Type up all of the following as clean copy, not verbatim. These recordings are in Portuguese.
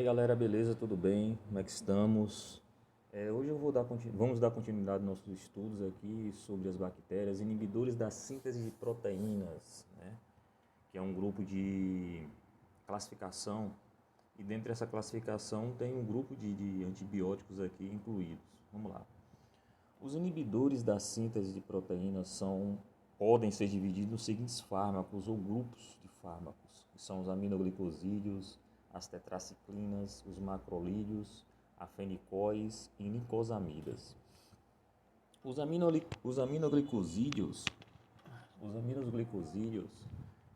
galera, beleza? Tudo bem? Como é que estamos? Hoje vamos dar continuidade aos nossos estudos aqui sobre as bactérias inibidores da síntese de proteínas, né? Que é um grupo de classificação, e dentro dessa classificação tem um grupo de antibióticos aqui incluídos. Vamos lá. Os inibidores da síntese de proteínas podem ser divididos nos seguintes fármacos ou grupos de fármacos, que são os aminoglicosídeos, as tetraciclinas, os macrolídeos, afenicóis e nicosamidas. Os aminoglicosídeos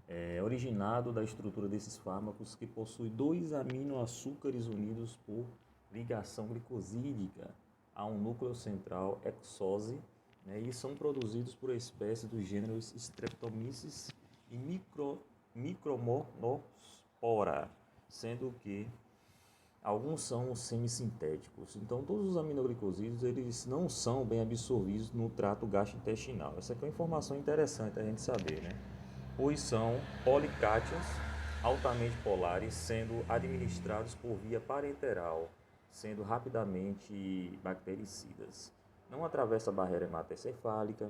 é originado da estrutura desses fármacos que possui dois aminoaçúcares unidos por ligação glicosídica a um núcleo central hexose, né, e são produzidos por espécies dos gêneros Streptomyces e Micromonospora, sendo que alguns são semissintéticos. Então, todos os aminoglicosídeos eles não são bem absorvidos no trato gastrointestinal. Essa aqui é uma informação interessante a gente saber, né? Pois são policátions altamente polares, sendo administrados por via parenteral, sendo rapidamente bactericidas. Não atravessa a barreira hematoencefálica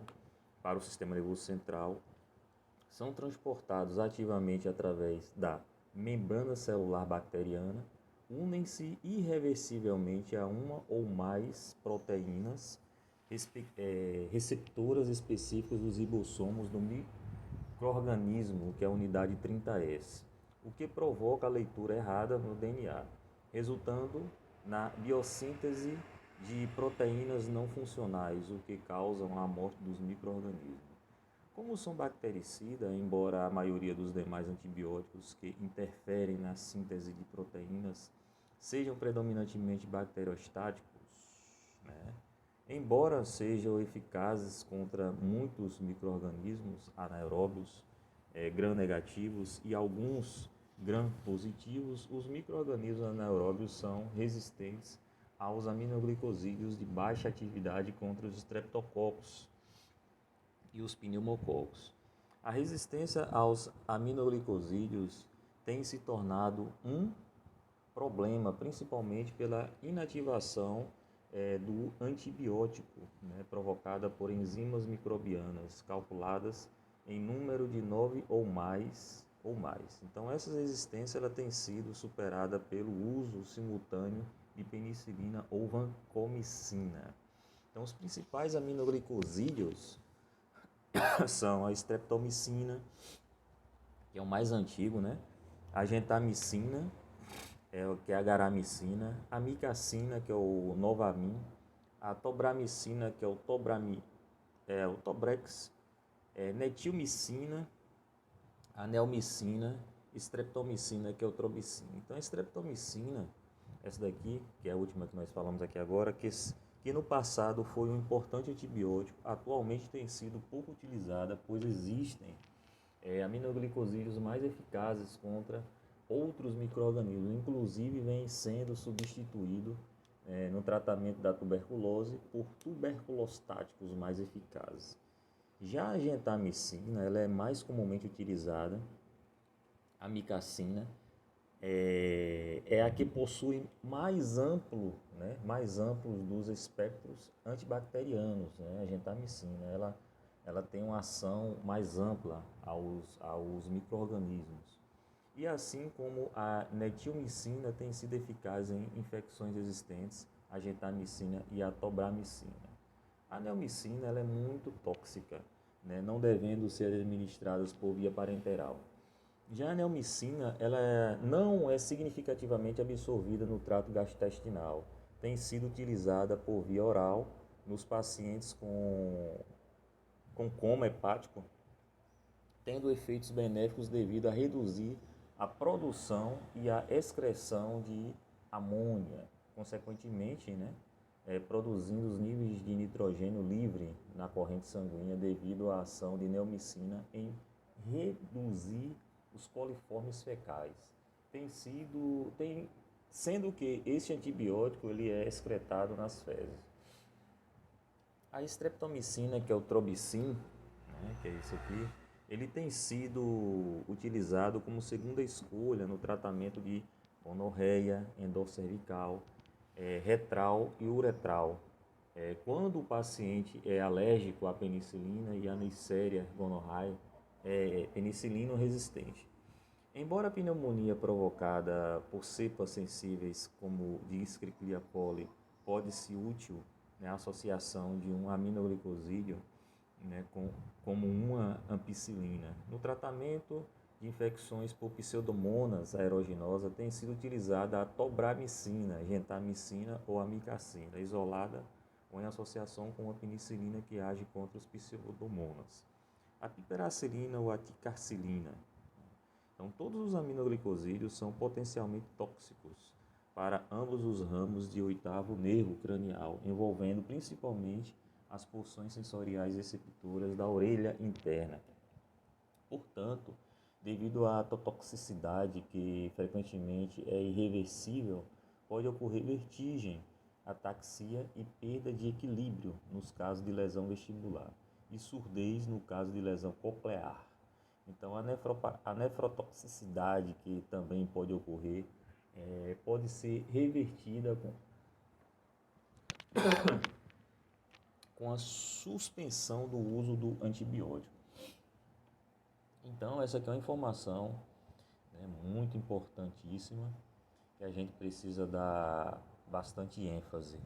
para o sistema nervoso central, são transportados ativamente através da membrana celular bacteriana, unem-se irreversivelmente a uma ou mais proteínas receptoras específicas dos ribossomos do microorganismo, que é a unidade 30S, o que provoca a leitura errada no DNA, resultando na biossíntese de proteínas não funcionais, o que causam a morte dos microorganismos. Como são bactericidas, embora a maioria dos demais antibióticos que interferem na síntese de proteínas sejam predominantemente bacteriostáticos, né? Embora sejam eficazes contra muitos micro-organismos anaeróbios, gram-negativos e alguns gram-positivos, os micro-organismos anaeróbios são resistentes aos aminoglicosídeos de baixa atividade contra os streptococcus e os pneumococos. A resistência aos aminoglicosídeos tem se tornado um problema, principalmente pela inativação do antibiótico, né, provocada por enzimas microbianas calculadas em número de 9 ou mais. Então, essa resistência ela tem sido superada pelo uso simultâneo de penicilina ou vancomicina. Então, os principais aminoglicosídeos são a streptomicina, que é o mais antigo, né? A gentamicina, que é a garamicina, a micacina, que é o novamin, a tobramicina, que é o tobrex, netilmicina, a neomicina, streptomicina, que é o trobicina. Então, a streptomicina, essa daqui, que é a última que nós falamos aqui agora, que no passado foi um importante antibiótico, atualmente tem sido pouco utilizada, pois existem aminoglicosídeos mais eficazes contra outros micro-organismos, inclusive vem sendo substituído no tratamento da tuberculose por tuberculostáticos mais eficazes. Já a gentamicina ela é mais comumente utilizada, a micacina é a que possui mais amplos dos espectros antibacterianos, né? A gentamicina ela tem uma ação mais ampla aos micro-organismos. E assim como a netilmicina tem sido eficaz em infecções resistentes, a gentamicina e a tobramicina. A neomicina ela é muito tóxica, né? Não devendo ser administrada por via parenteral. Já a neomicina ela não é significativamente absorvida no trato gastrointestinal. Tem sido utilizada por via oral nos pacientes com coma hepático, tendo efeitos benéficos devido a reduzir a produção e a excreção de amônia, consequentemente, né, produzindo os níveis de nitrogênio livre na corrente sanguínea devido à ação de neomicina em reduzir os coliformes fecais. Sendo que esse antibiótico ele é excretado nas fezes. A streptomicina, que é o trobicin, né, que é isso aqui, ele tem sido utilizado como segunda escolha no tratamento de gonorreia, endoscervical, retral e uretral. Quando o paciente é alérgico à penicilina e à Neisseria gonorrhoeae, é penicilino resistente. Embora a pneumonia provocada por cepas sensíveis como de Escherichia coli pode ser útil, né, a associação de um aminoglicosídeo, né, como uma ampicilina. No tratamento de infecções por pseudomonas aeruginosa tem sido utilizada a tobramicina, gentamicina ou amicacina, isolada ou em associação com a penicilina que age contra os pseudomonas. A piperacilina ou a ticarcilina. Então, todos os aminoglicosídeos são potencialmente tóxicos para ambos os ramos de oitavo nervo cranial, envolvendo principalmente as porções sensoriais receptoras da orelha interna. Portanto, devido à toxicidade que frequentemente é irreversível, pode ocorrer vertigem, ataxia e perda de equilíbrio nos casos de lesão vestibular e surdez no caso de lesão coclear. Então, a nefrotoxicidade que também pode ocorrer pode ser revertida com a suspensão do uso do antibiótico. Então, essa aqui é uma informação, né, muito importantíssima, que a gente precisa dar bastante ênfase,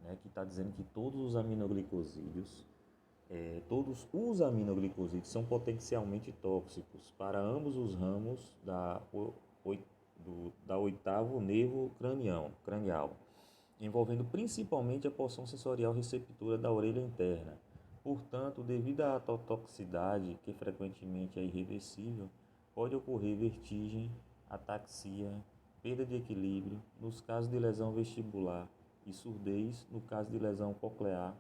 né, que está dizendo que todos os aminoglicosídeos são potencialmente tóxicos para ambos os ramos da oitavo nervo cranial, envolvendo principalmente a porção sensorial receptora da orelha interna. Portanto, devido à toxicidade, que frequentemente é irreversível, pode ocorrer vertigem, ataxia, perda de equilíbrio nos casos de lesão vestibular e surdez no caso de lesão coclear.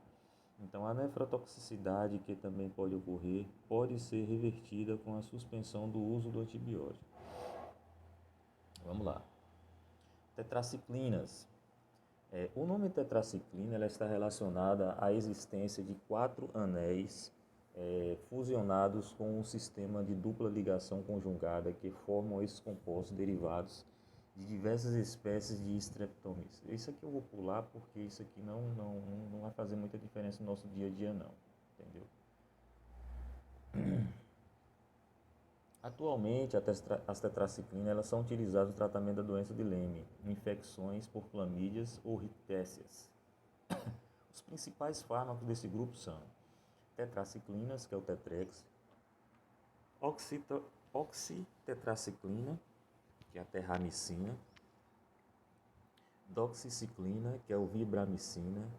Então, a nefrotoxicidade, que também pode ocorrer, pode ser revertida com a suspensão do uso do antibiótico. Vamos lá. Tetraciclinas. O nome tetraciclina ela está relacionada à existência de 4 anéis fusionados com um sistema de dupla ligação conjugada que formam esses compostos derivados de diversas espécies de Streptomyces. Isso aqui eu vou pular porque isso aqui não vai fazer muita diferença no nosso dia a dia não, entendeu? Atualmente, as tetraciclinas elas são utilizadas no tratamento da doença de Lyme, infecções por clamídias ou rickécias. Os principais fármacos desse grupo são tetraciclinas, que é o Tetrex, oxitetraciclina, que é a terramicina, doxiciclina, que é o vibramicina,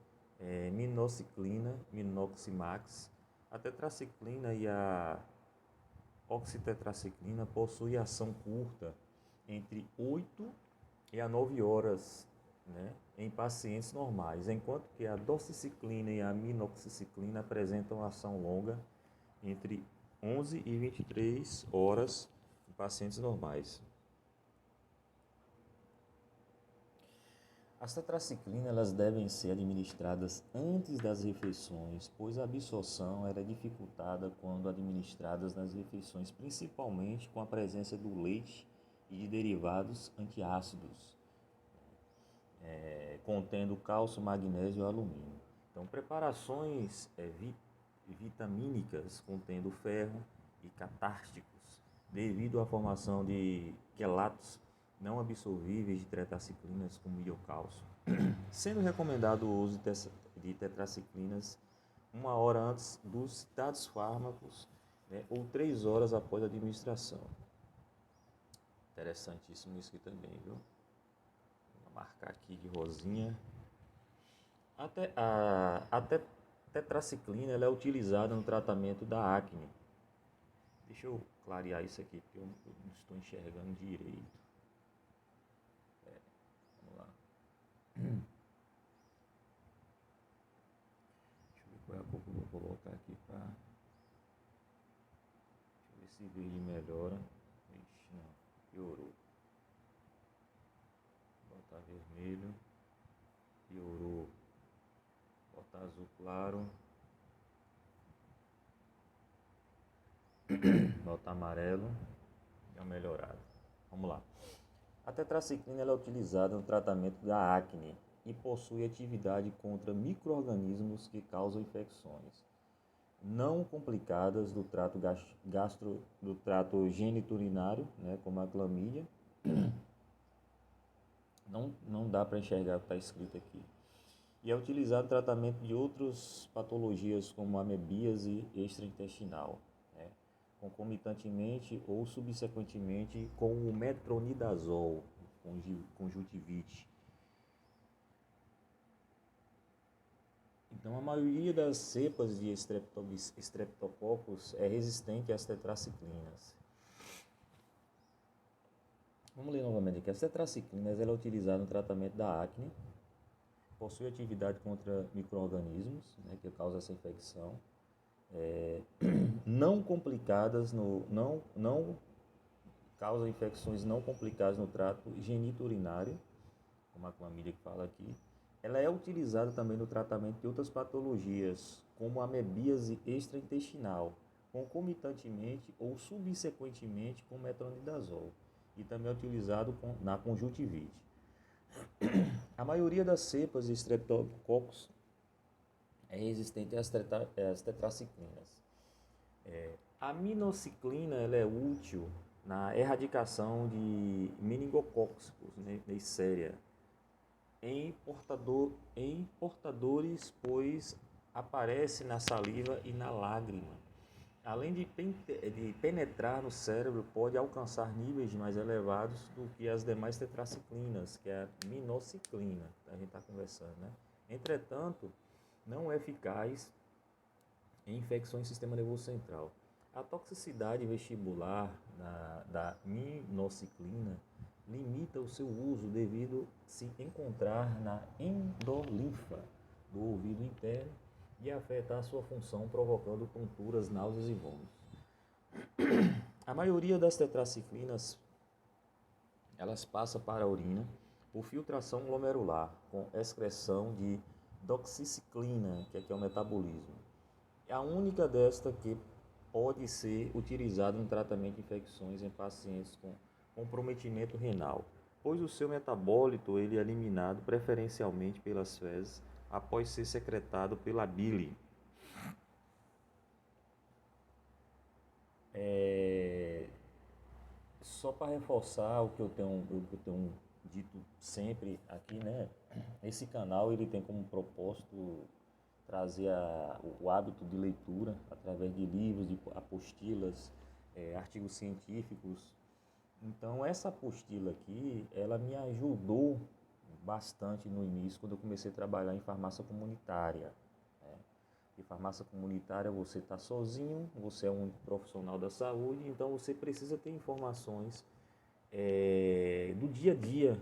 minociclina, minoximax. A tetraciclina e a oxitetraciclina possuem ação curta, entre 8 e a 9 horas, né, em pacientes normais, enquanto que a doxiciclina e a minoxiciclina apresentam ação longa, entre 11 e 23 horas em pacientes normais. As tetraciclinas elas devem ser administradas antes das refeições, pois a absorção era dificultada quando administradas nas refeições, principalmente com a presença do leite e de derivados antiácidos, contendo cálcio, magnésio e alumínio. Então, preparações vitamínicas contendo ferro e catárticos, devido à formação de quelatos não absorvíveis de tetraciclinas como iocálcio, sendo recomendado o uso de tetraciclinas 1 hora antes dos citados fármacos, né, ou 3 horas após a administração. Interessantíssimo isso aqui também, viu? Vou marcar aqui de rosinha. A tetraciclina ela é utilizada no tratamento da acne. Deixa eu clarear isso aqui, porque eu não estou enxergando direito. Vamos lá. Deixa eu ver qual é a cor que eu vou colocar aqui para... Deixa eu ver se verde melhora. Ixi, não, piorou. Vou botar vermelho. Piorou. Vou botar azul claro. Vou botar amarelo. Deu uma melhorada. Vamos lá. A tetraciclina ela é utilizada no tratamento da acne e possui atividade contra micro-organismos que causam infecções não complicadas do trato do trato geniturinário, né, como a clamídia. Não dá para enxergar o que está escrito aqui. E é utilizado no tratamento de outras patologias como amebíase extraintestinal, né, concomitantemente ou subsequentemente com o metronidazol, conjuntivite. Então, a maioria das cepas de Streptococcus é resistente às tetraciclinas. Vamos ler novamente aqui. As tetraciclinas ela é utilizada no tratamento da acne, possui atividade contra micro-organismos, né, que causam essa infecção, não complicadas não causa infecções não complicadas no trato geniturinário, como a clamídia que fala aqui. Ela é utilizada também no tratamento de outras patologias, como a amebíase extraintestinal, concomitantemente ou subsequentemente com metronidazol, e também é utilizado na conjuntivite. A maioria das cepas de Streptococcus é resistente às tetraciclinas. A minociclina ela é útil na erradicação de meningocóccicos, Neisseria, em portadores, pois aparece na saliva e na lágrima. Além de penetrar no cérebro, pode alcançar níveis mais elevados do que as demais tetraciclinas, que é a minociclina, que a gente está conversando, né? Entretanto, não é eficaz em infecções do sistema nervoso central. A toxicidade vestibular da minociclina limita o seu uso devido se encontrar na endolinfa do ouvido interno e afetar a sua função, provocando tonturas, náuseas e vômitos. A maioria das tetraciclinas elas passam para a urina por filtração glomerular, com excreção de doxiciclina, que aqui é o metabolismo. É a única desta que pode ser utilizada no tratamento de infecções em pacientes com comprometimento renal, pois o seu metabólito ele é eliminado preferencialmente pelas fezes após ser secretado pela bile. Só para reforçar o que eu tenho dito sempre aqui, né? Esse canal ele tem como propósito trazer o hábito de leitura através de livros, de apostilas, artigos científicos. Então essa apostila aqui, ela me ajudou bastante no início, quando eu comecei a trabalhar em farmácia comunitária. Né? E farmácia comunitária você está sozinho, você é um profissional da saúde, então você precisa ter informações do dia a dia.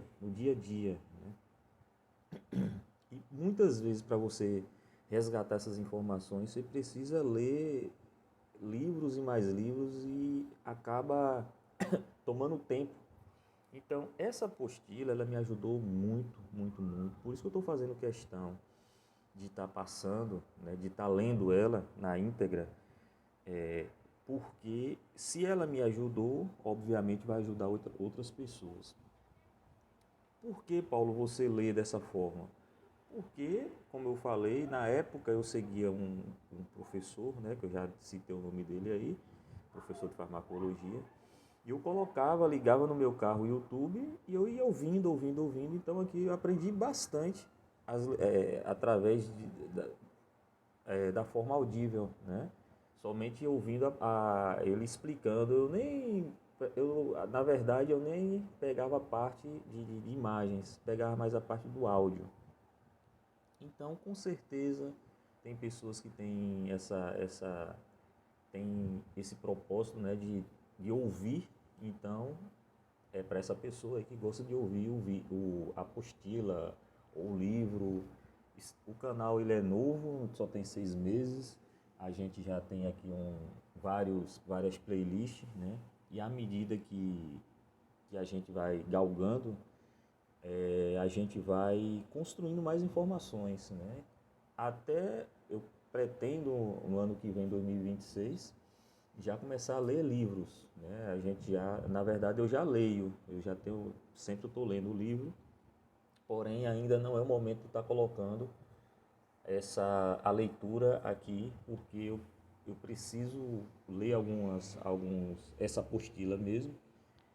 Né? E muitas vezes para você resgatar essas informações, você precisa ler livros e mais livros e acaba tomando tempo. Então, essa apostila, ela me ajudou muito, muito, muito. Por isso que eu estou fazendo questão de estar passando, né, de estar lendo ela na íntegra, porque se ela me ajudou, obviamente vai ajudar outras pessoas. Por que, Paulo, você lê dessa forma? Porque, como eu falei, na época eu seguia um professor, né, que eu já citei o nome dele aí, professor de farmacologia, e eu ligava no meu carro o YouTube e eu ia ouvindo. Então aqui eu aprendi bastante através da forma audível, né? Somente ouvindo ele explicando. Na verdade, eu nem pegava a parte de imagens, pegava mais a parte do áudio. Então, com certeza, tem pessoas que têm tem esse propósito, né, de ouvir. Então, é para essa pessoa aí que gosta de ouvir a apostila ou o livro. O canal ele é novo, só tem 6 meses. A gente já tem aqui várias playlists, né? E à medida que a gente vai galgando, a gente vai construindo mais informações, né? Até eu pretendo no ano que vem, 2026, já começar a ler livros, né? A gente já, na verdade, eu já leio, eu já tenho, sempre estou lendo o livro, porém ainda não é o momento de estar colocando a leitura aqui, porque eu preciso ler essa apostila mesmo.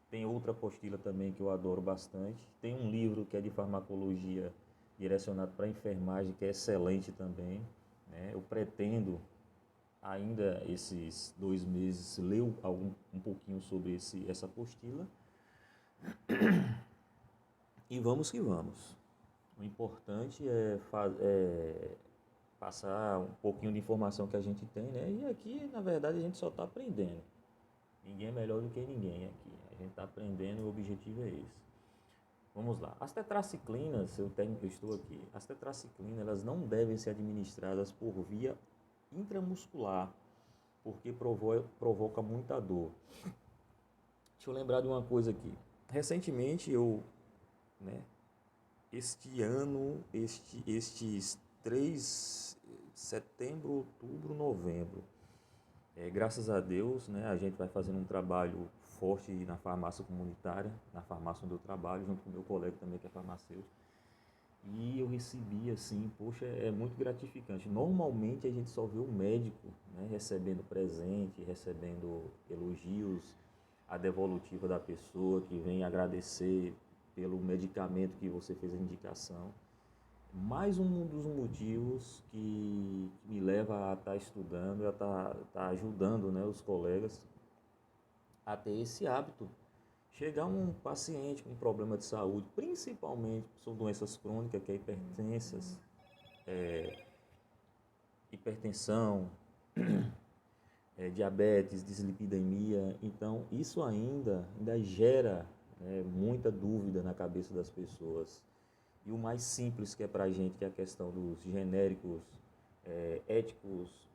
Tem outra apostila também que eu adoro bastante. Tem um livro que é de farmacologia direcionado para enfermagem, que é excelente também, né? Eu pretendo ainda esses 2 meses ler um pouquinho sobre essa apostila e vamos que vamos. O importante é passar um pouquinho de informação que a gente tem, né? E aqui, na verdade, a gente só está aprendendo. Ninguém é melhor do que ninguém aqui. A gente está aprendendo e o objetivo é esse. Vamos lá. As tetraciclinas, o termo que eu estou aqui, as tetraciclinas, elas não devem ser administradas por via intramuscular, porque provoca muita dor. Deixa eu lembrar de uma coisa aqui. Recentemente né, estes 3, setembro, outubro, novembro, graças a Deus, né, a gente vai fazendo um trabalho forte na farmácia comunitária, na farmácia onde eu trabalho, junto com meu colega também que é farmacêutico. E eu recebi assim, poxa, é muito gratificante. Normalmente a gente só vê o médico, né, recebendo presente, recebendo elogios, a devolutiva da pessoa que vem agradecer pelo medicamento que você fez a indicação. Mais um dos motivos que me leva a estar estudando, a estar ajudando, né, os colegas a ter esse hábito. Chegar um paciente com problema de saúde, principalmente são doenças crônicas, que é hipertensão, diabetes, dislipidemia. Então, isso ainda gera, né, muita dúvida na cabeça das pessoas. E o mais simples que é para a gente, que é a questão dos genéricos, éticos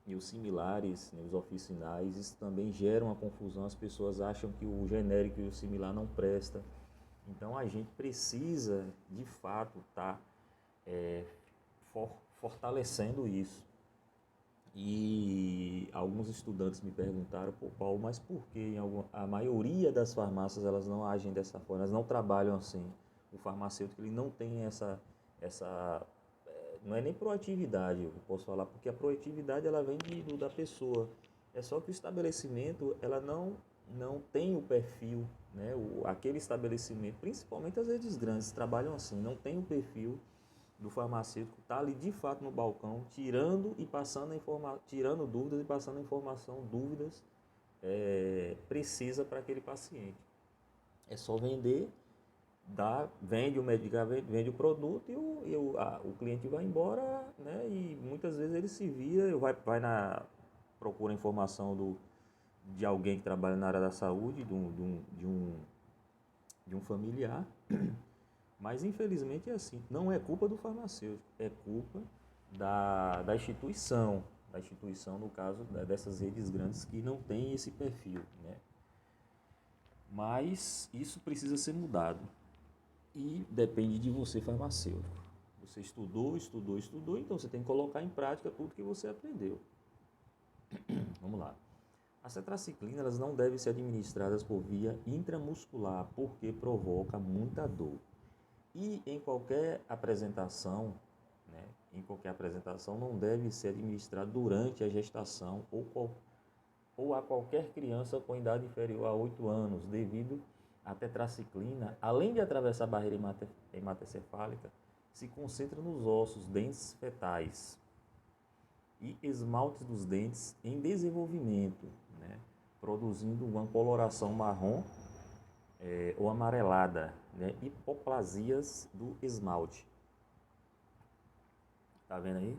e os similares, né, os oficinais, isso também gera uma confusão. As pessoas acham que o genérico e o similar não presta. Então a gente precisa, de fato, estar fortalecendo isso. E alguns estudantes me perguntaram, pô, Paulo, mas por que a maioria das farmácias elas não agem dessa forma, elas não trabalham assim? O farmacêutico ele não tem essa não é nem proatividade, eu posso falar, porque a proatividade ela vem da pessoa. É só que o estabelecimento ela não tem o perfil, né? Aquele estabelecimento, principalmente as redes grandes, trabalham assim, não tem o perfil do farmacêutico, está ali de fato no balcão, tirando dúvidas e passando informação, dúvidas precisa para aquele paciente. É só vender, vende o medicamento, vende o produto e o cliente vai embora, né? E muitas vezes ele se vira, procura informação de alguém que trabalha na área da saúde, de um familiar. Mas infelizmente é assim, não é culpa do farmacêutico, é culpa da instituição, no caso dessas redes grandes que não tem esse perfil, né? Mas isso precisa ser mudado e depende de você, farmacêutico. Você estudou, então você tem que colocar em prática tudo que você aprendeu. Vamos lá. As tetraciclinas elas não devem ser administradas por via intramuscular porque provoca muita dor. E em qualquer apresentação, né, não deve ser administrado durante a gestação ou a qualquer criança com idade inferior a 8 anos, devido à tetraciclina, além de atravessar a barreira hematocefálica, se concentra nos ossos, dentes fetais e esmaltes dos dentes em desenvolvimento, né, produzindo uma coloração marrom ou amarelada, né? Hipoplasias do esmalte. Tá vendo aí?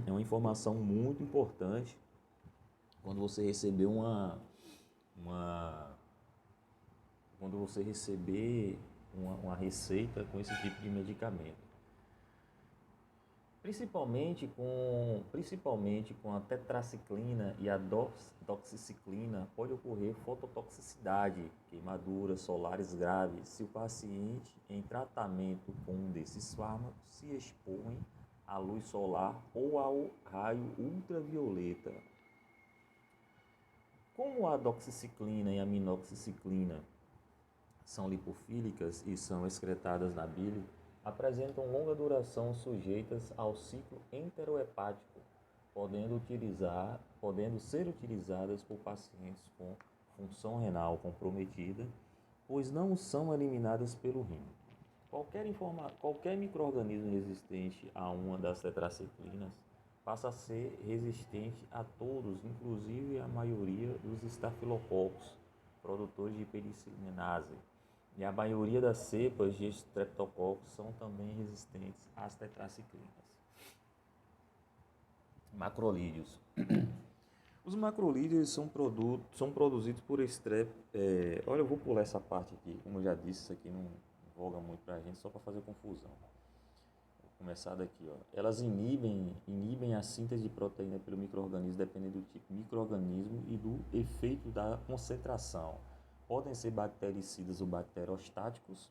É uma informação muito importante quando você receber quando você receber uma receita com esse tipo de medicamento. Principalmente com a tetraciclina e a doxiciclina, pode ocorrer fototoxicidade, queimaduras solares graves, se o paciente em tratamento com um desses fármacos se expõe à luz solar ou ao raio ultravioleta. Como a doxiciclina e a minoxiciclina são lipofílicas e são excretadas na bile, apresentam longa duração sujeitas ao ciclo enterohepático, podendo ser utilizadas por pacientes com função renal comprometida, pois não são eliminadas pelo rim. Qualquer micro-organismo resistente a uma das tetraciclinas passa a ser resistente a todos, inclusive a maioria dos estafilococos, produtores de penicillinase. E a maioria das cepas de estreptococcus são também resistentes às tetraciclinas. Macrolídeos. Os macrolídeos são produzidos por olha, eu vou pular essa parte aqui. Como eu já disse, isso aqui não voga muito para a gente, só para fazer confusão. Vou começar daqui. Ó. Elas inibem a síntese de proteína pelo micro-organismo, dependendo do tipo de micro-organismo e do efeito da concentração. Podem ser bactericidas ou bacterostáticos.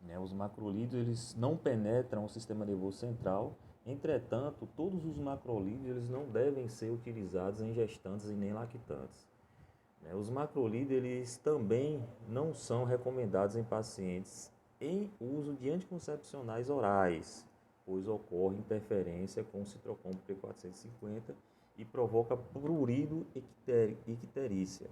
Né? Os macrolídeos eles não penetram o sistema nervoso central. Entretanto, todos os macrolídeos eles não devem ser utilizados em gestantes e nem lactantes. Né? Os macrolídeos eles também não são recomendados em pacientes em uso de anticoncepcionais orais, pois ocorre interferência com o citocromo P450 e provoca prurido icterícia.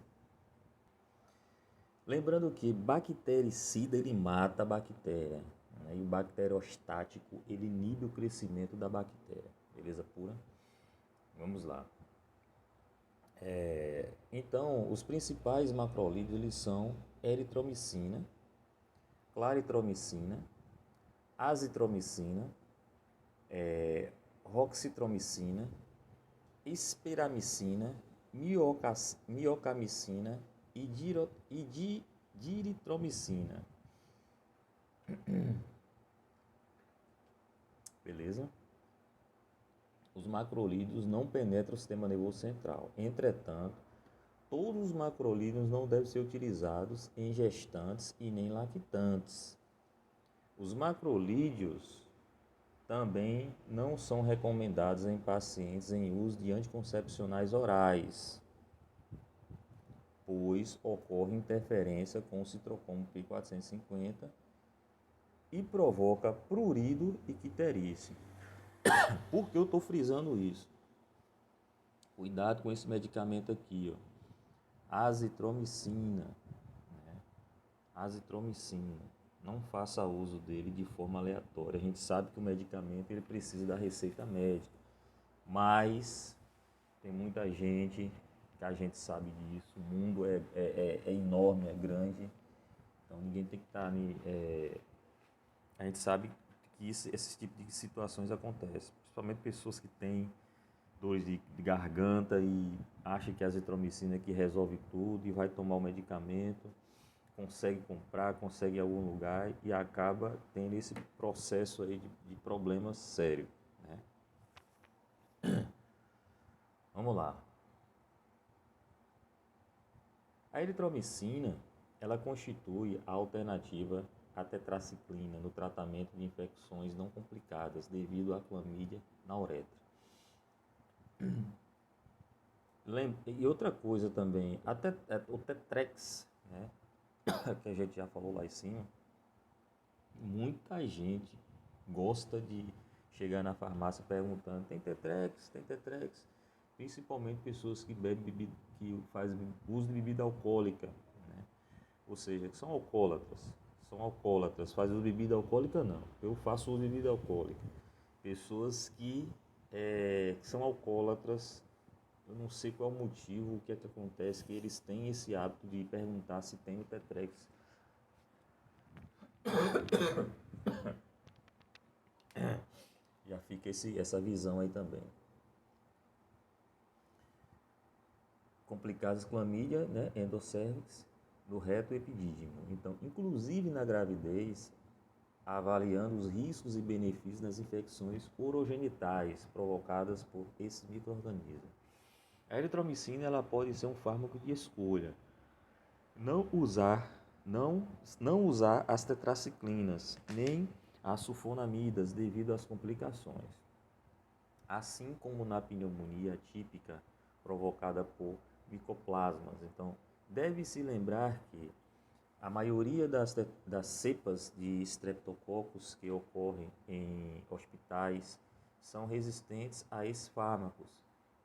Lembrando que bactericida ele mata a bactéria, né? E o bacteriostático ele inibe o crescimento da bactéria. Beleza pura? Vamos lá. Então, os principais macrolídeos eles são eritromicina, claritromicina, azitromicina, roxitromicina, espiramicina, miocamicina e diritromicina. Beleza? Os macrolídeos não penetram o sistema nervoso central. Entretanto, todos os macrolídeos não devem ser utilizados em gestantes e nem lactantes. Os macrolídeos também não são recomendados em pacientes em uso de anticoncepcionais orais, pois ocorre interferência com o citocromo P450 e provoca prurido e icterícia. Por que eu estou frisando isso? Cuidado com esse medicamento aqui, ó. Azitromicina. Né? Azitromicina. Não faça uso dele de forma aleatória. A gente sabe que o medicamento ele precisa da receita médica, mas tem muita gente que a gente sabe disso. O mundo é enorme, é grande, então ninguém tem que estar a gente sabe que esse tipo de situações acontecem, principalmente pessoas que têm dores de garganta e acham que a azitromicina é que resolve tudo e vai tomar o medicamento, consegue comprar, consegue em algum lugar e acaba tendo esse processo aí de problemas sérios. Né? Vamos lá. A eritromicina, ela constitui a alternativa à tetraciclina no tratamento de infecções não complicadas devido à clamídia na uretra. E outra coisa também, o Tetrex, né, que a gente já falou lá em cima, muita gente gosta de chegar na farmácia perguntando: tem Tetrex? Tem Tetrex? Principalmente pessoas que bebem que fazem uso de bebida alcoólica, né? Ou seja, que são alcoólatras, fazem uso de bebida alcoólica não, eu faço uso de bebida alcoólica. Pessoas que são alcoólatras, eu não sei qual é o motivo, o que é que acontece, que eles têm esse hábito de perguntar se tem o Tetrex. Já fica essa visão aí também. Complicadas clamídia, né, endocérvix, do reto epidídimo. Então, inclusive na gravidez, avaliando os riscos e benefícios das infecções urogenitais provocadas por esses micro-organismos. A eritromicina ela pode ser um fármaco de escolha. Não usar as tetraciclinas, nem as sulfonamidas devido às complicações. Assim como na pneumonia típica provocada por micoplasmas. Então, deve-se lembrar que a maioria das cepas de streptococcus que ocorrem em hospitais são resistentes a esses fármacos.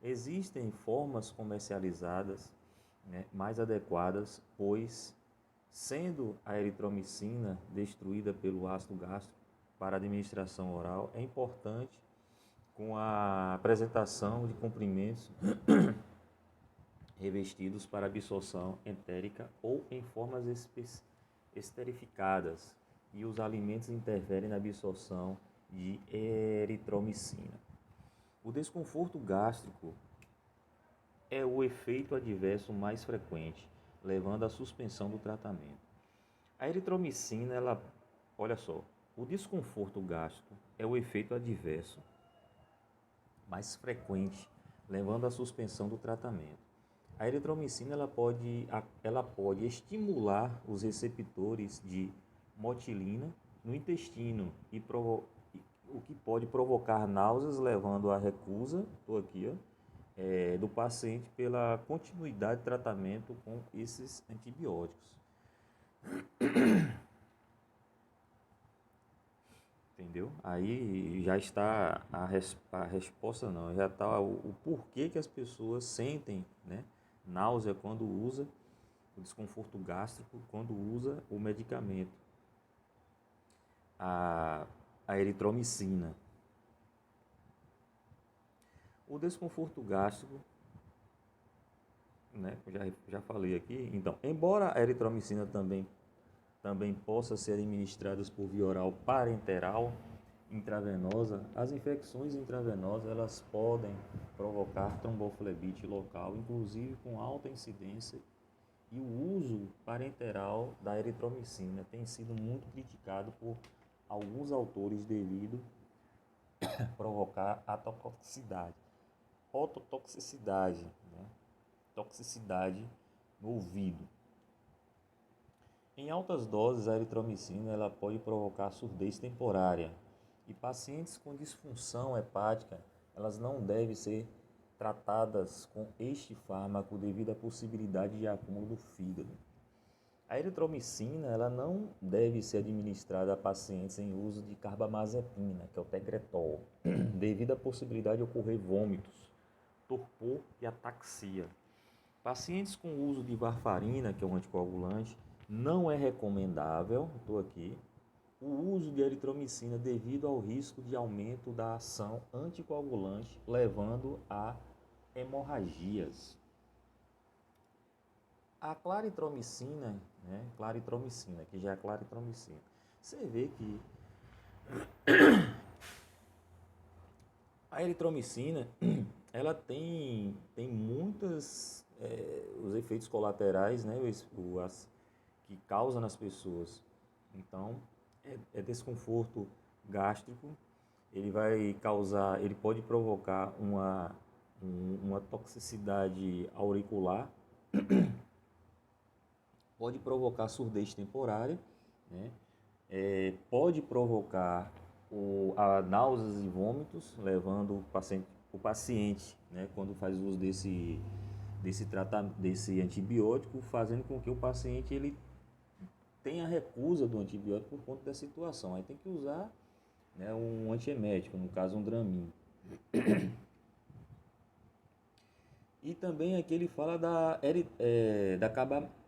Existem formas comercializadas, né, mais adequadas, pois, sendo a eritromicina destruída pelo ácido gástrico para administração oral, é importante com a apresentação de comprimidos revestidos para absorção entérica ou em formas esterificadas, e os alimentos interferem na absorção de eritromicina. O desconforto gástrico é o efeito adverso mais frequente, levando à suspensão do tratamento. A eritromicina, olha só, o desconforto gástrico é o efeito adverso mais frequente, levando à suspensão do tratamento. A eritromicina ela pode estimular os receptores de motilina no intestino o que pode provocar náuseas, levando à recusa do paciente pela continuidade de tratamento com esses antibióticos. Entendeu? Aí já está a resposta, não, já está o porquê que as pessoas sentem, né, náusea quando usa, o desconforto gástrico quando usa o medicamento, a eritromicina. O desconforto gástrico, né, já falei aqui. Então, embora a eritromicina também possa ser administrada por via oral parenteral intravenosa, as infecções intravenosas elas podem provocar tromboflebite local, inclusive com alta incidência, e o uso parenteral da eritromicina tem sido muito criticado por alguns autores devido a provocar ototoxicidade, né? Toxicidade no ouvido. Em altas doses, a eritromicina ela pode provocar surdez temporária, e pacientes com disfunção hepática elas não devem ser tratadas com este fármaco devido à possibilidade de acúmulo do fígado. A eritromicina ela não deve ser administrada a pacientes em uso de carbamazepina, que é o Tegretol, devido à possibilidade de ocorrer vômitos, torpor e ataxia. Pacientes com uso de varfarina, que é um anticoagulante, não é recomendável, o uso de eritromicina devido ao risco de aumento da ação anticoagulante, levando a hemorragias. A claritromicina, né, que já é a claritromicina, você vê que a eritromicina ela tem muitas os efeitos colaterais, né, que causam nas pessoas. Então, é desconforto gástrico, ele pode provocar uma toxicidade auricular, pode provocar surdez temporária, né? Pode provocar náuseas e vômitos, levando o paciente, né, quando faz uso desse antibiótico, fazendo com que o paciente ele tenha recusa do antibiótico por conta da situação. Aí tem que usar, né, um antiemético, no caso um Dramin. E também aqui ele fala da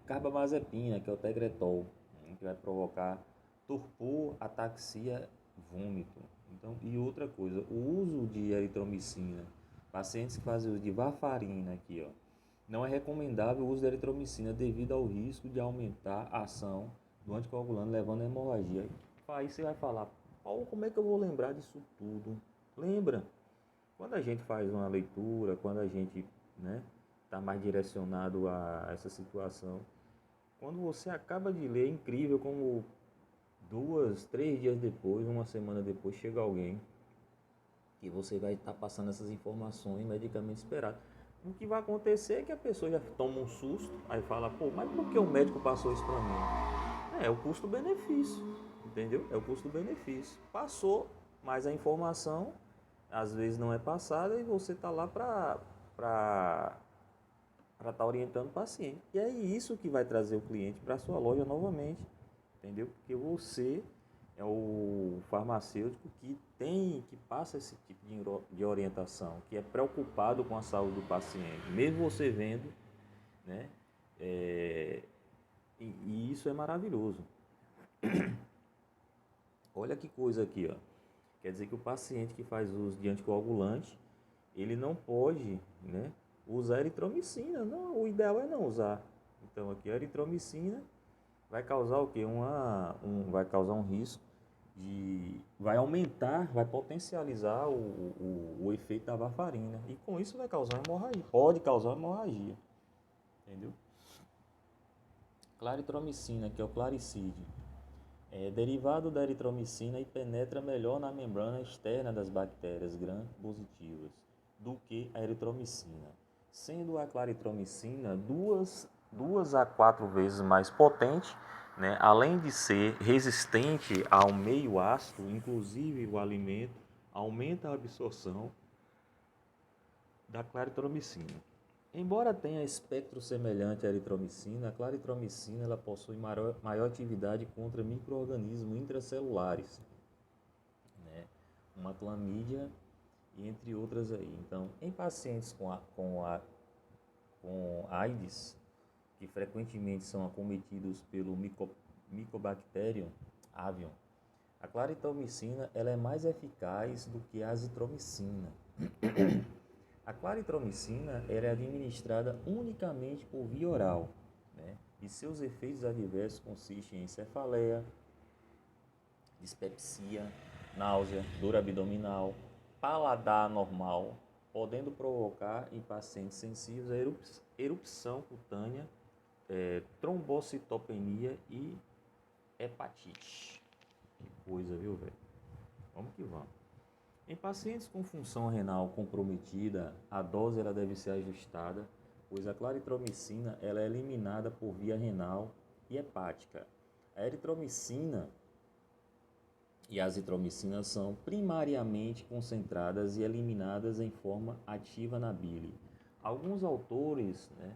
carbamazepina, que é o Tegretol, né, que vai provocar torpor, ataxia, vômito. Então, e outra coisa, o uso de eritromicina, pacientes que fazem uso de varfarina aqui, ó, não é recomendável o uso de eritromicina devido ao risco de aumentar a ação do anticoagulante, levando a hemorragia. Aí você vai falar, Paulo, como é que eu vou lembrar disso tudo? Lembra, quando a gente faz uma leitura, quando a gente, né, está mais direcionado a essa situação, quando você acaba de ler, é incrível como 2, 3 dias depois, uma semana depois, chega alguém que você vai estar passando essas informações, medicamento esperado. O que vai acontecer é que a pessoa já toma um susto, aí fala, pô, mas por que o médico passou isso para mim? É o custo-benefício, entendeu? É o custo-benefício. Passou, mas a informação às vezes não é passada e você está lá para para estar orientando o paciente. E é isso que vai trazer o cliente para a sua loja novamente, entendeu? Porque você é o farmacêutico que passa esse tipo de orientação, que é preocupado com a saúde do paciente, mesmo você vendo, né? E isso é maravilhoso. Olha que coisa aqui, ó. Quer dizer que o paciente que faz uso de anticoagulante, ele não pode, né, usar eritromicina. Não, o ideal é não usar. Então aqui a eritromicina vai causar o quê? Vai causar um risco vai aumentar, vai potencializar o efeito da varfarina. E com isso vai causar hemorragia. Pode causar hemorragia. Entendeu? Claritromicina, que é o claricídio. É derivado da eritromicina e penetra melhor na membrana externa das bactérias gram-positivas do que a eritromicina, sendo a claritromicina duas a 4 vezes mais potente, né? Além de ser resistente ao meio ácido, inclusive o alimento aumenta a absorção da claritromicina. Embora tenha espectro semelhante à eritromicina, a claritromicina ela possui maior atividade contra micro-organismos intracelulares, né? Uma clamídia e entre outras aí. Então, em pacientes com AIDS, que frequentemente são acometidos pelo Mycobacterium avium, a claritromicina ela é mais eficaz do que a azitromicina. A claritromicina ela é administrada unicamente por via oral, né? E seus efeitos adversos consistem em cefaleia, dispepsia, náusea, dor abdominal, paladar anormal, podendo provocar em pacientes sensíveis a erupção cutânea, trombocitopenia e hepatite. Que coisa, viu, velho? Vamos que vamos. Em pacientes com função renal comprometida, a dose ela deve ser ajustada, pois a claritromicina ela é eliminada por via renal e hepática. A eritromicina e a azitromicina são primariamente concentradas e eliminadas em forma ativa na bile. Alguns autores, né,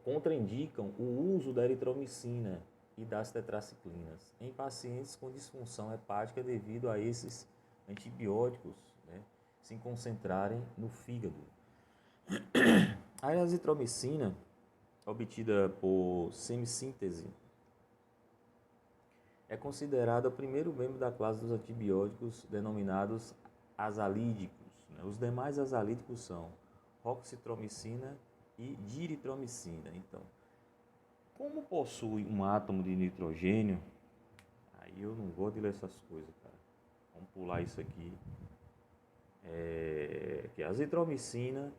contraindicam o uso da eritromicina e das tetraciclinas em pacientes com disfunção hepática devido a esses antibióticos, né, se concentrarem no fígado. A azitromicina, obtida por semissíntese, é considerada o primeiro membro da classe dos antibióticos denominados azalídicos, né? Os demais azalídicos são roxitromicina e diritromicina. Então, como possui um átomo de nitrogênio, aí eu não gosto de ler essas coisas, cara. Vamos pular isso aqui. Que a azitromicina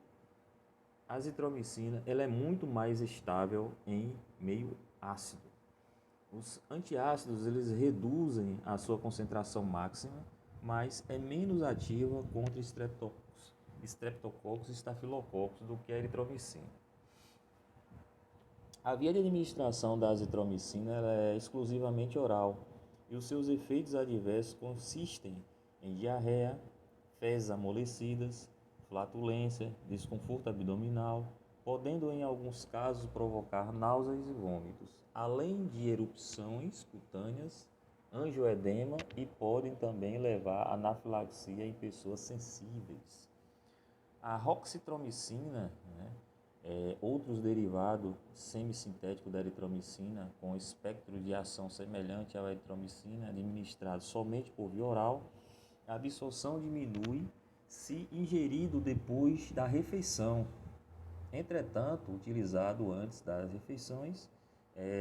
ela é muito mais estável em meio ácido. Os antiácidos eles reduzem a sua concentração máxima, mas é menos ativa contra estreptococcus e estafilococcus do que a eritromicina. A via de administração da azitromicina ela é exclusivamente oral e os seus efeitos adversos consistem em diarreia, fezes amolecidas, flatulência, desconforto abdominal, podendo em alguns casos provocar náuseas e vômitos, além de erupções cutâneas, angioedema e podem também levar a anafilaxia em pessoas sensíveis. A roxitromicina, né, outros derivados semissintéticos da eritromicina com espectro de ação semelhante à eritromicina, administrado somente por via oral, a absorção diminui se ingerido depois da refeição. Entretanto, utilizado antes das refeições,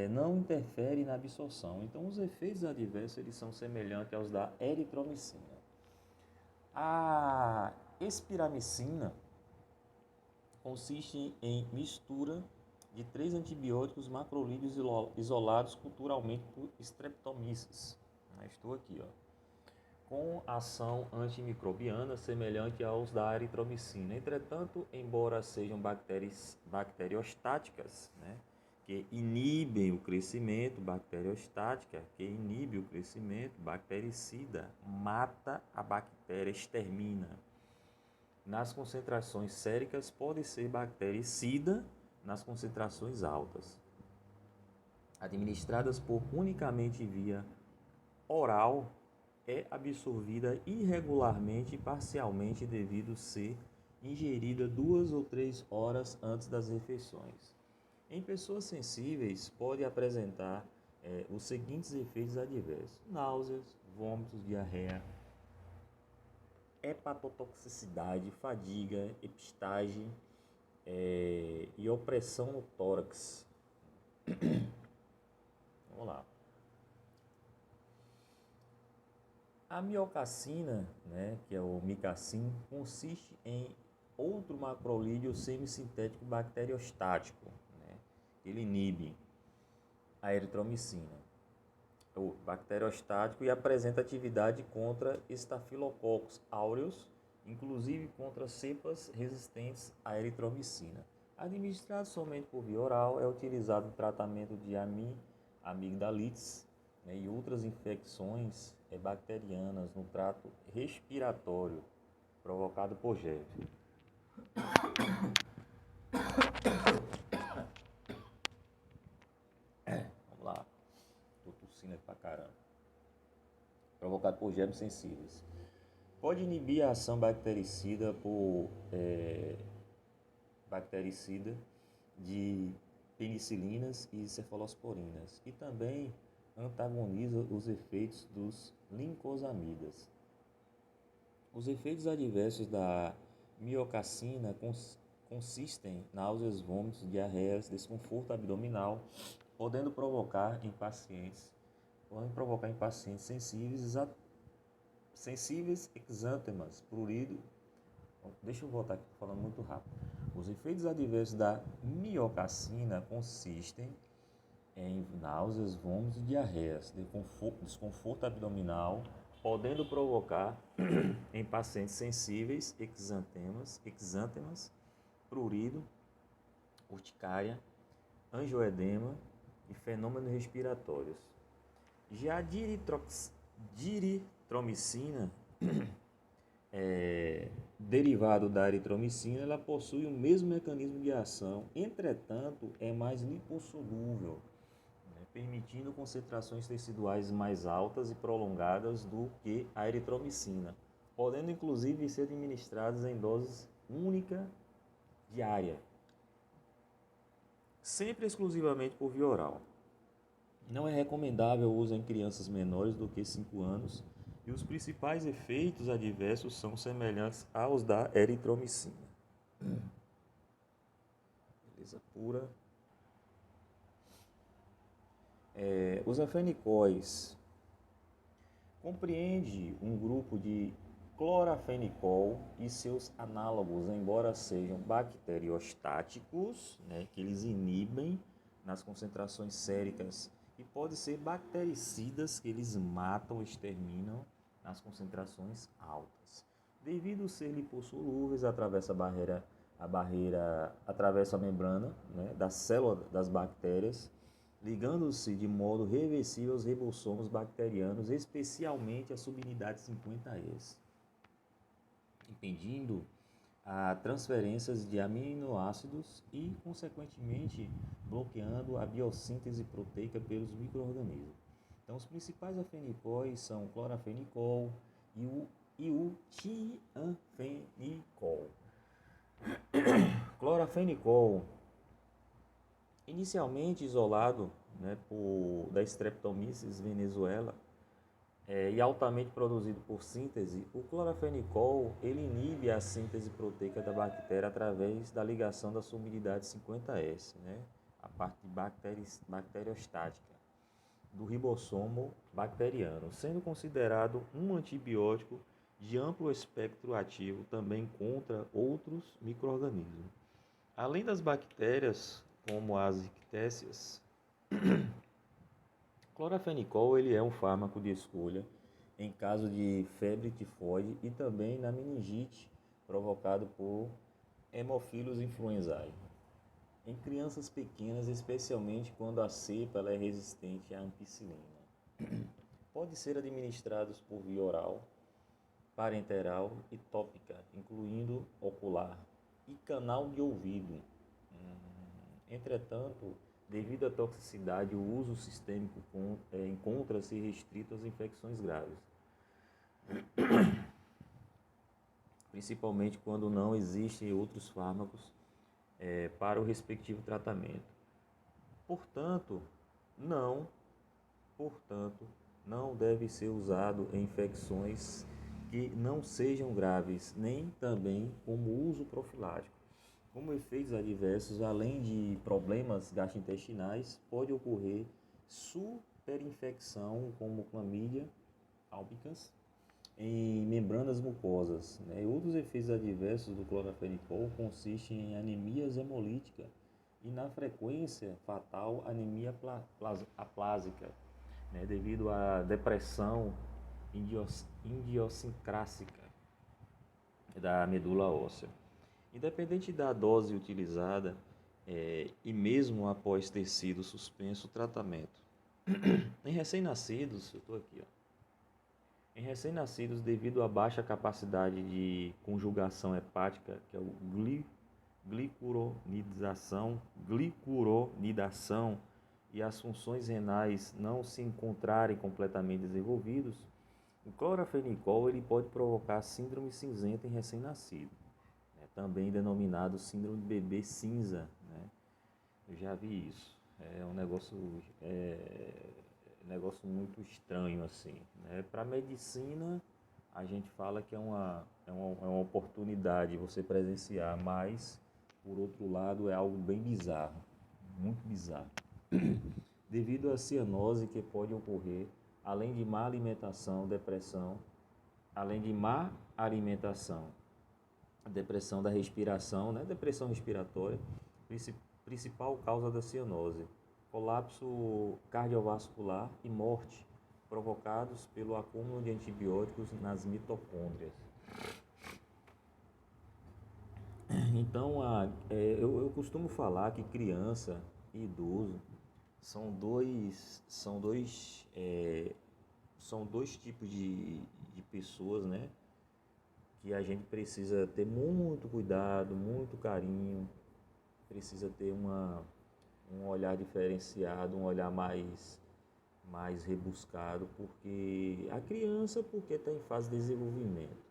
não interfere na absorção. Então, os efeitos adversos eles são semelhantes aos da eritromicina. A espiramicina consiste em mistura de 3 antibióticos macrolídeos isolados culturalmente por Streptomyces. Estou aqui, ó, com ação antimicrobiana semelhante aos da eritromicina. Entretanto, embora sejam bacteriostáticas, né, que inibem o crescimento, bacteriostática, que inibe o crescimento, bactericida, mata a bactéria, extermina. nas concentrações séricas pode ser bactericida nas concentrações altas. Administradas por unicamente via oral, é absorvida irregularmente e parcialmente devido ser ingerida 2 ou 3 horas antes das refeições. Em pessoas sensíveis, pode apresentar os seguintes efeitos adversos: náuseas, vômitos, diarreia, hepatotoxicidade, fadiga, epistage e opressão no tórax. Vamos lá. A miocacina, né, que é o micacin, consiste em outro macrolídeo semissintético bacteriostático, né? Ele inibe a eritromicina, o bacteriostático, e apresenta atividade contra Staphylococcus aureus, inclusive contra cepas resistentes à eritromicina. Administrado somente por via oral, é utilizado no tratamento de amigdalites, né, e outras infecções bacterianas no trato respiratório provocado por germes. Vamos lá, tô tossindo aqui pra caramba. Provocado por germes sensíveis. Pode inibir a ação bactericida de penicilinas e cefalosporinas, e também antagoniza os efeitos dos lincosamidas. Os efeitos adversos da miocacina consistem em náuseas, vômitos, diarreias, desconforto abdominal, podendo provocar em pacientes sensíveis exântemas, prurido. Deixa eu voltar aqui, estou falando muito rápido. Os efeitos adversos da miocacina consistem em náuseas, vômitos e diarreias, desconforto abdominal, podendo provocar em pacientes sensíveis exântemas, prurido, urticária, angioedema e fenômenos respiratórios. Já a diritromicina, derivado da eritromicina, ela possui o mesmo mecanismo de ação, entretanto é mais lipossolúvel, permitindo concentrações teciduais mais altas e prolongadas do que a eritromicina, podendo inclusive ser administradas em doses única diária, sempre exclusivamente por via oral. Não é recomendável o uso em crianças menores do que 5 anos e os principais efeitos adversos são semelhantes aos da eritromicina. Beleza pura. Os afenicóis compreende um grupo de clorafenicol e seus análogos, embora sejam bacteriostáticos, né, que eles inibem nas concentrações séricas, e pode ser bactericidas, que eles matam, exterminam nas concentrações altas. Devido a ser lipossolúveis, atravessa atravessa a membrana, né, da célula das bactérias, ligando-se de modo reversível aos ribossomos bacterianos, especialmente a subunidade 50S, impedindo a transferências de aminoácidos e, consequentemente, bloqueando a biossíntese proteica pelos micro-organismos. Então, os principais afenicóis são o clorafenicol e o tianfenicol. Clorafenicol, inicialmente isolado, né, da Streptomyces venezuela, e altamente produzido por síntese, o clorafenicol ele inibe a síntese proteica da bactéria através da ligação da subunidade 50S, né, a parte bacteriostática do ribossomo bacteriano, sendo considerado um antibiótico de amplo espectro ativo também contra outros micro-organismos. Além das bactérias, como as ictécias, clorafenicol ele é um fármaco de escolha em caso de febre tifoide e também na meningite provocado por Haemophilus influenzae. Em crianças pequenas, especialmente quando a cepa ela é resistente à ampicilina. Pode ser administrado por via oral parenteral e tópica, incluindo ocular e canal de ouvido. Entretanto, devido à toxicidade, o uso sistêmico encontra-se restrito às infecções graves, principalmente quando não existem outros fármacos para o respectivo tratamento. Portanto, não deve ser usado em infecções que não sejam graves, nem também como uso profilático. Como efeitos adversos, além de problemas gastrointestinais, pode ocorrer superinfecção como clamídia albicans em membranas mucosas. Outros efeitos adversos do clorafenicol consistem em anemias hemolítica e, na frequência fatal, anemia aplásica, devido à depressão idiosincrásica da medula óssea. Independente da dose utilizada e mesmo após ter sido suspenso o tratamento. Em recém-nascidos, em recém-nascidos, devido à baixa capacidade de conjugação hepática, que é o glicuronidação e as funções renais não se encontrarem completamente desenvolvidos, o clorafenicol ele pode provocar síndrome cinzenta em recém-nascido, também denominado síndrome de bebê cinza, Eu já vi isso. É um negócio muito estranho assim, Para a medicina, a gente fala que é uma oportunidade você presenciar, mas por outro lado é algo bem bizarro, muito bizarro. Devido à cianose que pode ocorrer, além de má alimentação, depressão da respiração, depressão respiratória, principal causa da cianose, colapso cardiovascular e morte provocados pelo acúmulo de antibióticos nas mitocôndrias. Então, eu costumo falar que criança e idoso são dois tipos de pessoas, que a gente precisa ter muito cuidado, muito carinho, precisa ter um olhar diferenciado, um olhar mais rebuscado, porque a criança está em fase de desenvolvimento,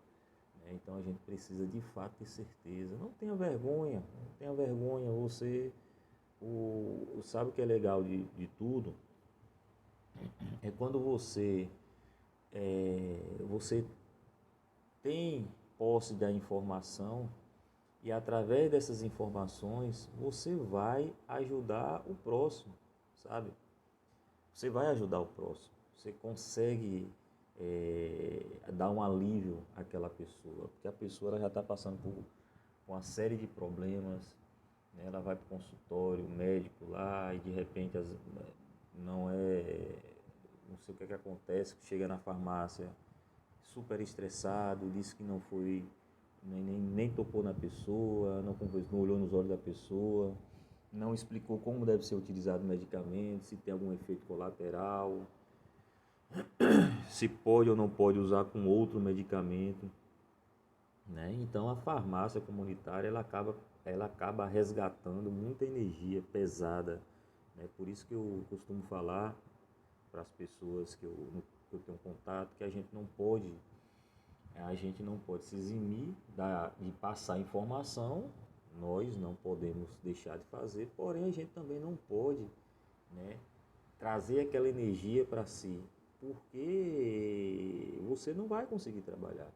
então a gente precisa de fato ter certeza. Não tenha vergonha, você sabe o que é legal de tudo? É quando você tem posse da informação e através dessas informações você vai ajudar o próximo, sabe? Você vai ajudar o próximo, você consegue dar um alívio àquela pessoa, porque a pessoa ela já está passando por uma série de problemas, ela vai para o consultório, o médico lá, e de repente não sei o que acontece, chega na farmácia super estressado, disse que não foi, nem tocou na pessoa, não olhou nos olhos da pessoa, não explicou como deve ser utilizado o medicamento, se tem algum efeito colateral, se pode ou não pode usar com outro medicamento, Então a farmácia comunitária ela acaba resgatando muita energia pesada, Por isso que eu costumo falar para as pessoas que eu tenho contato que a gente não pode se eximir de passar informação. Nós não podemos deixar de fazer, porém a gente também não pode, trazer aquela energia para si, porque você não vai conseguir trabalhar.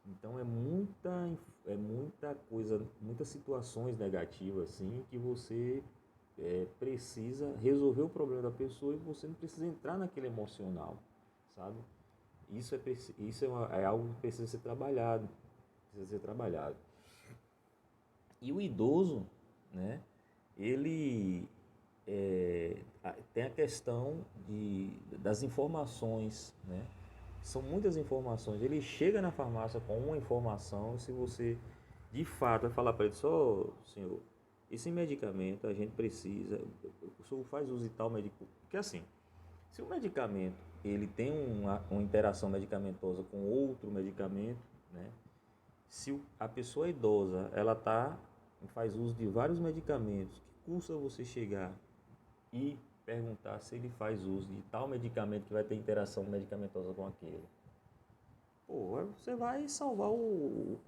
Então é muita coisa, muitas situações negativas assim, que você precisa resolver o problema da pessoa e você não precisa entrar naquele emocional, sabe? Isso é algo que precisa ser trabalhado. E o idoso, ele tem a questão das informações, São muitas informações. Ele chega na farmácia com uma informação, se você de fato vai falar para ele, senhor, esse medicamento a gente precisa, o senhor faz uso de tal medicamento. Porque assim, se o medicamento ele tem uma interação medicamentosa com outro medicamento, né? Se a pessoa idosa, ela faz uso de vários medicamentos, que custa você chegar e perguntar se ele faz uso de tal medicamento que vai ter interação medicamentosa com aquele. Pô, você vai salvar o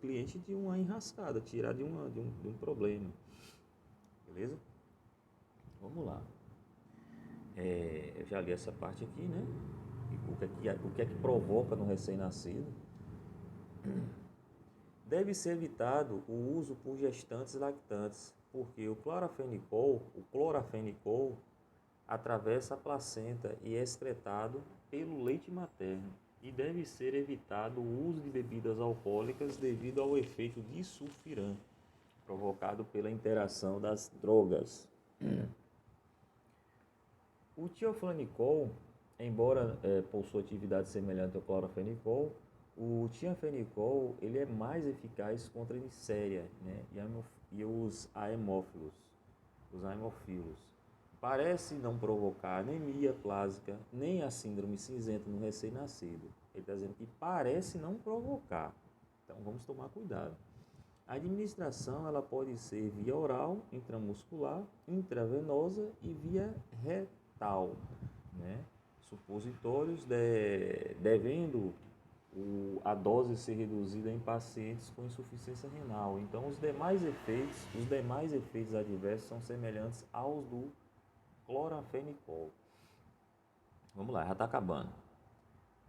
cliente de uma enrascada, tirar de um problema. Beleza? Vamos lá. Eu já li essa parte aqui, né? O que é que provoca no recém-nascido? Deve ser evitado o uso por gestantes lactantes, porque o clorafenicol atravessa a placenta e é excretado pelo leite materno. E deve ser evitado o uso de bebidas alcoólicas devido ao efeito disulfiram provocado pela interação das drogas. O tioflanicol, embora possua atividade semelhante ao clorafenicol, o tiafenicol ele é mais eficaz contra a Neisseria, né, e os haemófilos. Parece não provocar anemia plásica nem a síndrome cinzenta no recém-nascido. Ele está dizendo que parece não provocar. Então vamos tomar cuidado. A administração ela pode ser via oral, intramuscular, intravenosa e via retal, né? Supositórios devendo a dose ser reduzida em pacientes com insuficiência renal. Então os demais efeitos adversos são semelhantes aos do clorafenicol. Vamos lá, já está acabando.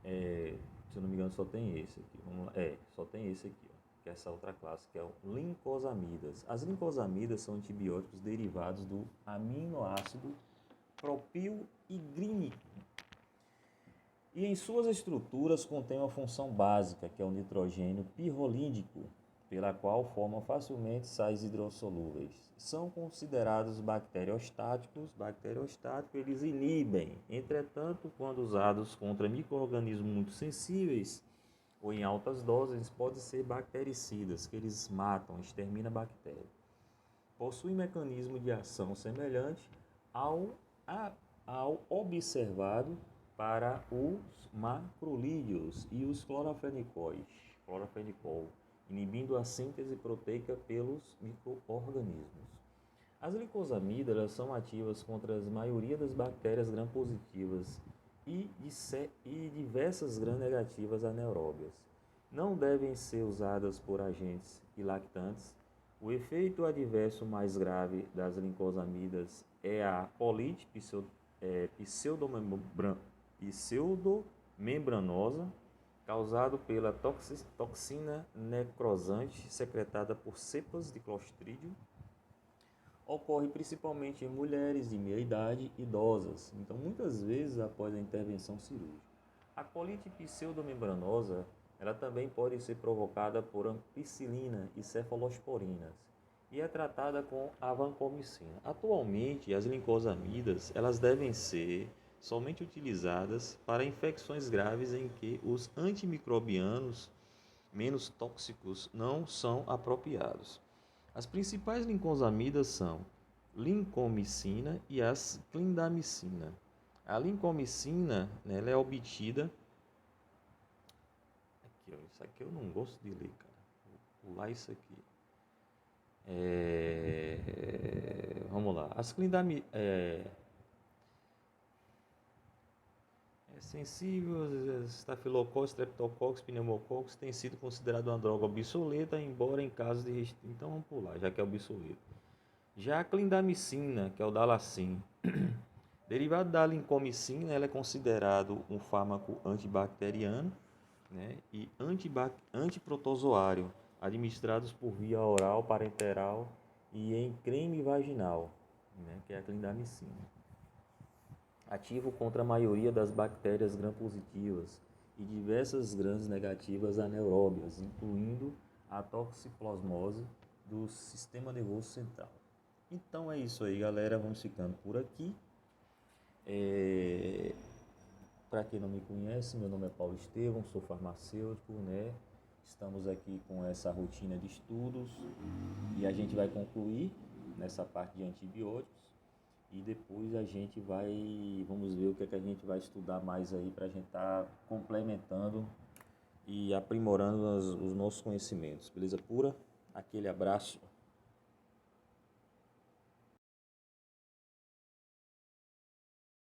Se eu não me engano só tem esse aqui. Vamos lá. Só tem esse aqui, ó, que é essa outra classe, que é o lincosamidas. As lincosamidas são antibióticos derivados do aminoácido propilhidrínico. E em suas estruturas contém uma função básica, que é o nitrogênio pirrolídico, pela qual formam facilmente sais hidrossolúveis. São considerados bacteriostáticos. Eles inibem. Entretanto, quando usados contra micro-organismos muito sensíveis ou em altas doses, podem ser bactericidas, que eles matam, exterminam a bactéria. Possuem mecanismo de ação semelhante ao observado para os macrolídeos e os clorafenicol, inibindo a síntese proteica pelos micro-organismos. As licosamidas são ativas contra a maioria das bactérias gram-positivas e diversas gram-negativas anaeróbias. Não devem ser usadas por agentes e lactantes. O efeito adverso mais grave das licosamidas é a colite pseudomembranosa, causado pela toxina necrosante secretada por cepas de Clostridium. Ocorre principalmente em mulheres de meia idade idosas, então muitas vezes após a intervenção cirúrgica. A colite pseudomembranosa ela também pode ser provocada por ampicilina e cefalosporinas e é tratada com a vancomicina. Atualmente, as lincosamidas elas devem ser somente utilizadas para infecções graves em que os antimicrobianos menos tóxicos não são apropriados. As principais lincosamidas são lincomicina e as clindamicina. A lincomicina, né, ela é obtida... Aqui, ó, isso aqui eu não gosto de ler, cara. Vou pular isso aqui. Vamos lá. As clindamicina... sensível, estafilococcus, streptococcus, pneumococcus tem sido considerado uma droga obsoleta, embora em casos de então vamos pular, já que é obsoleto. Já a clindamicina, que é o dalacin, derivado da lincomicina, ela é considerado um fármaco antibacteriano, né, e antiprotozoário, administrados por via oral, parenteral e em creme vaginal, né, que é a clindamicina. Ativo contra a maioria das bactérias gram-positivas e diversas gram-negativas anaeróbias, incluindo a toxoplasmose do sistema nervoso central. Então é isso aí, galera. Vamos ficando por aqui. Para quem não me conhece, meu nome é Paulo Estevão, sou farmacêutico, né? Estamos aqui com essa rotina de estudos e a gente vai concluir nessa parte de antibióticos. e depois a gente vai, vamos ver o que é que a gente vai estudar mais aí para a gente estar complementando e aprimorando os nossos conhecimentos. Beleza pura? Aquele abraço.